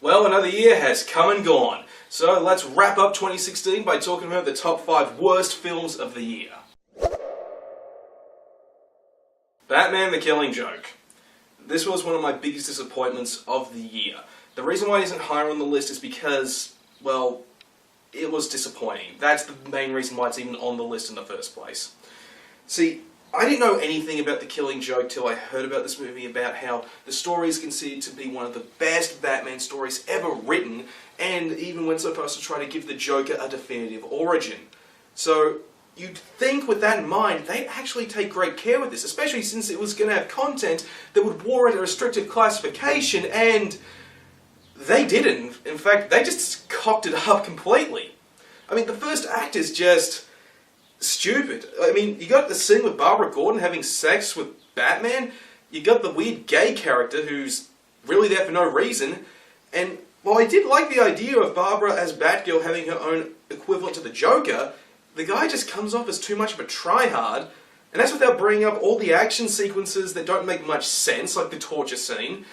Well, another year has come and gone, so let's wrap up 2016 by talking about the top 5 worst films of the year. Batman the Killing Joke. This was one of my biggest disappointments of the year. The reason why it isn't higher on the list is because, well, it was disappointing. That's the main reason why it's even on the list in the first place. See, I didn't know anything about The Killing Joke till I heard about this movie, about how the story is considered to be one of the best Batman stories ever written, and even went so far as to try to give the Joker a definitive origin. So, you'd think with that in mind, they'd actually take great care with this, especially since it was going to have content that would warrant a restrictive classification, and they didn't. In fact, they just cocked it up completely. I mean, the first act is just stupid. I mean, you got the scene with Barbara Gordon having sex with Batman, you got the weird gay character who's really there for no reason, and while I did like the idea of Barbara as Batgirl having her own equivalent to the Joker, the guy just comes off as too much of a tryhard, and that's without bringing up all the action sequences that don't make much sense, like the torture scene,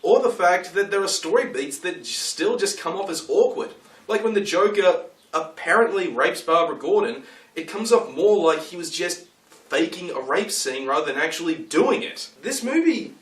or the fact that there are story beats that still just come off as awkward. Like when the Joker apparently rapes Barbara Gordon, it comes off more like he was just faking a rape scene rather than actually doing it. This movie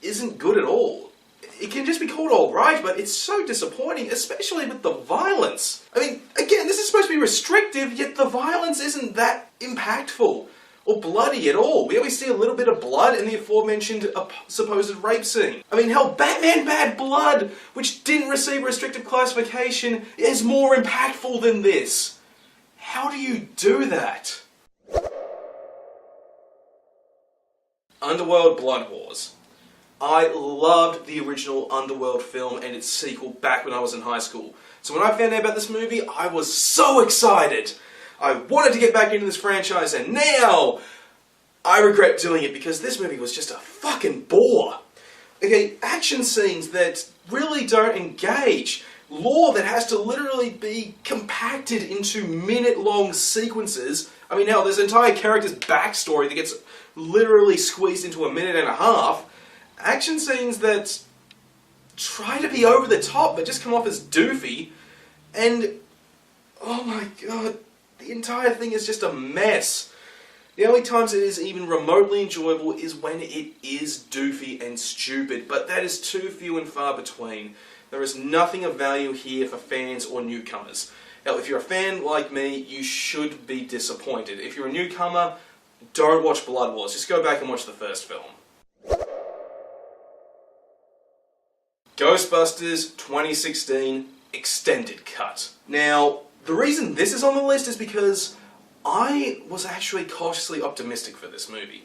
isn't good at all. It can just be called alright, but it's so disappointing, especially with the violence. I mean, again, this is supposed to be restrictive, yet the violence isn't that impactful or bloody at all. We always see a little bit of blood in the aforementioned supposed rape scene. I mean, hell, Batman Bad Blood, which didn't receive a restrictive classification, is more impactful than this. How do you do that? Underworld Blood Wars. I loved the original Underworld film and its sequel back when I was in high school. So when I found out about this movie, I was so excited! I wanted to get back into this franchise, and now I regret doing it because this movie was just a fucking bore. Okay, action scenes that really don't engage. Lore that has to literally be compacted into minute-long sequences. I mean, hell, there's an entire character's backstory that gets literally squeezed into a minute and a half. Action scenes that try to be over the top but just come off as doofy. And, oh my god, the entire thing is just a mess. The only times it is even remotely enjoyable is when it is doofy and stupid, but that is too few and far between. There is nothing of value here for fans or newcomers. Now, if you're a fan like me, you should be disappointed. If you're a newcomer, don't watch Blood Wars. Just go back and watch the first film. Ghostbusters 2016 Extended Cut. Now, the reason this is on the list is because I was actually cautiously optimistic for this movie.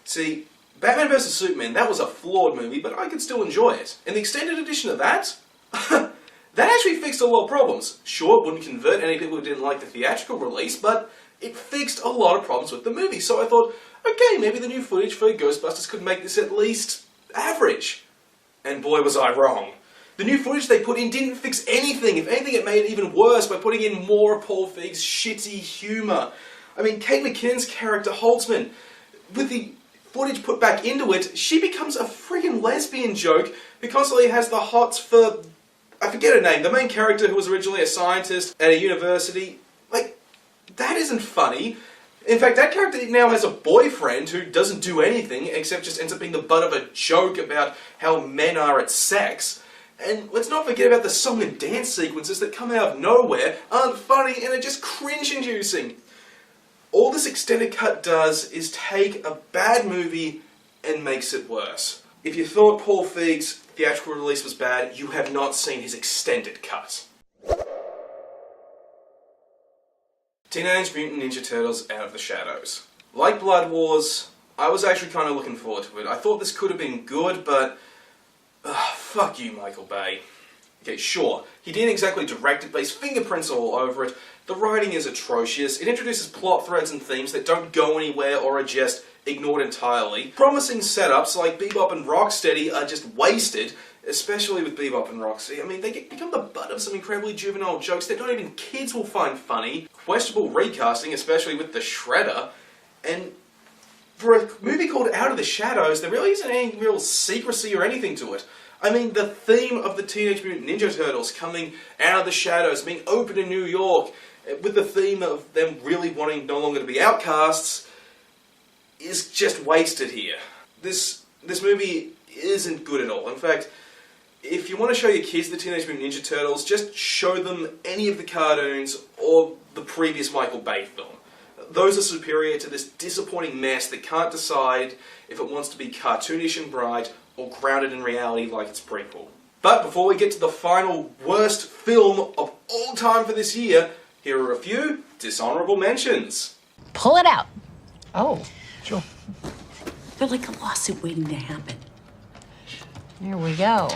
See, Batman vs. Superman, that was a flawed movie, but I could still enjoy it. And the extended edition of that, that actually fixed a lot of problems. Sure, it wouldn't convert any people who didn't like the theatrical release, but it fixed a lot of problems with the movie. So I thought, okay, maybe the new footage for Ghostbusters could make this at least average. And boy was I wrong. The new footage they put in didn't fix anything. If anything, it made it even worse by putting in more of Paul Feig's shitty humour. I mean, Kate McKinnon's character, Holtzman, with the footage put back into it, she becomes a friggin' lesbian joke who constantly has the hots for, I forget her name, the main character who was originally a scientist at a university. Like, that isn't funny. In fact, that character now has a boyfriend who doesn't do anything except just ends up being the butt of a joke about how men are at sex. And let's not forget about the song and dance sequences that come out of nowhere, aren't funny, and are just cringe-inducing. All this extended cut does is take a bad movie and makes it worse. If you thought Paul Feig's theatrical release was bad, you have not seen his extended cut. Teenage Mutant Ninja Turtles Out of the Shadows. Like Blood Wars, I was actually kind of looking forward to it. I thought this could have been good, but fuck you, Michael Bay. Okay, sure, he didn't exactly direct it, but his fingerprints are all over it. The writing is atrocious. It introduces plot threads and themes that don't go anywhere or are just ignored entirely. Promising setups like Bebop and Rocksteady are just wasted, especially with Bebop and Rocksteady. I mean, they become the butt of some incredibly juvenile jokes that not even kids will find funny. Questionable recasting, especially with the Shredder. And for a movie called Out of the Shadows, there really isn't any real secrecy or anything to it. I mean, the theme of the Teenage Mutant Ninja Turtles coming out of the shadows, being opened in New York, with the theme of them really wanting no longer to be outcasts, is just wasted here. This movie isn't good at all. In fact, if you want to show your kids the Teenage Mutant Ninja Turtles, just show them any of the cartoons or the previous Michael Bay film. Those are superior to this disappointing mess that can't decide if it wants to be cartoonish and bright or grounded in reality like its prequel. But before we get to the final worst film of all time for this year, here are a few dishonorable mentions. Pull it out. Oh, sure. They're like a lawsuit waiting to happen. Here we go.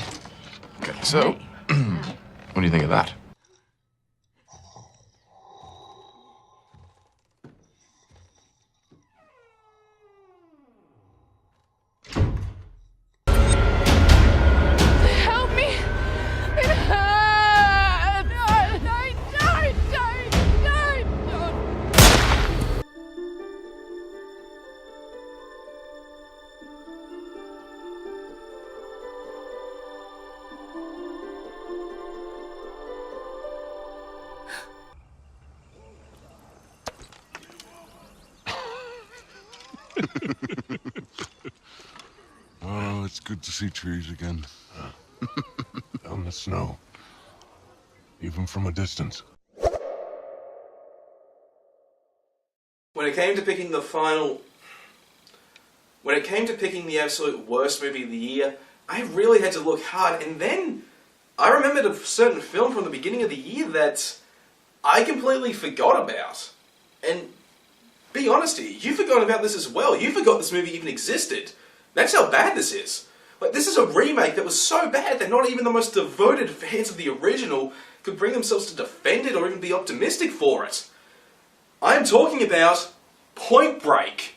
Okay, so, what do you think of that? Help me! It hurts! Oh, it's good to see trees again. On the snow. Even from a distance. When it came to picking the absolute worst movie of the year, I really had to look hard, and then I remembered a certain film from the beginning of the year that I completely forgot about. And be honest here, you forgot about this as well. You forgot this movie even existed. That's how bad this is. Like, this is a remake that was so bad that not even the most devoted fans of the original could bring themselves to defend it or even be optimistic for it. I'm talking about Point Break.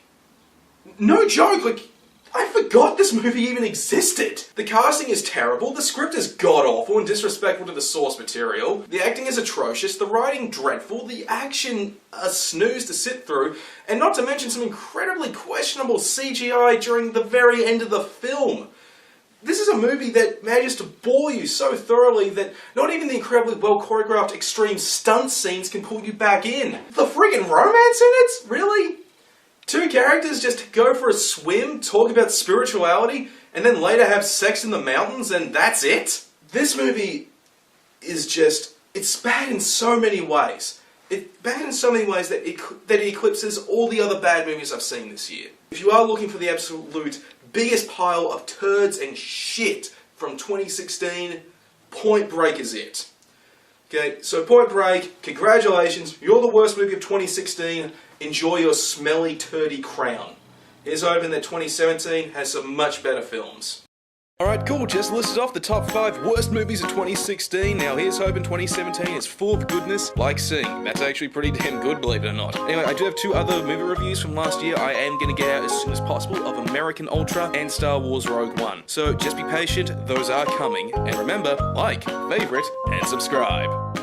No joke, like, I forgot this movie even existed. The casting is terrible, the script is god-awful and disrespectful to the source material, the acting is atrocious, the writing dreadful, the action a snooze to sit through, and not to mention some incredibly questionable CGI during the very end of the film. This is a movie that manages to bore you so thoroughly that not even the incredibly well-choreographed extreme stunt scenes can pull you back in. The friggin' romance in it? Really? Two characters just go for a swim, talk about spirituality, and then later have sex in the mountains, and that's it? This movie is just... it's bad in so many ways. It's bad in so many ways that it eclipses all the other bad movies I've seen this year. If you are looking for the absolute biggest pile of turds and shit from 2016, Point Break is it. Okay, so Point Break, congratulations, you're the worst movie of 2016, enjoy your smelly, turdy crown. Here's hoping that 2017 has some much better films. Alright, cool, just listed off the top 5 worst movies of 2016. Now here's hoping 2017 is full of goodness, like Sing. That's actually pretty damn good, believe it or not. Anyway, I do have 2 other movie reviews from last year I am going to get out as soon as possible of American Ultra and Star Wars Rogue One. So just be patient, those are coming. And remember, like, favorite, and subscribe.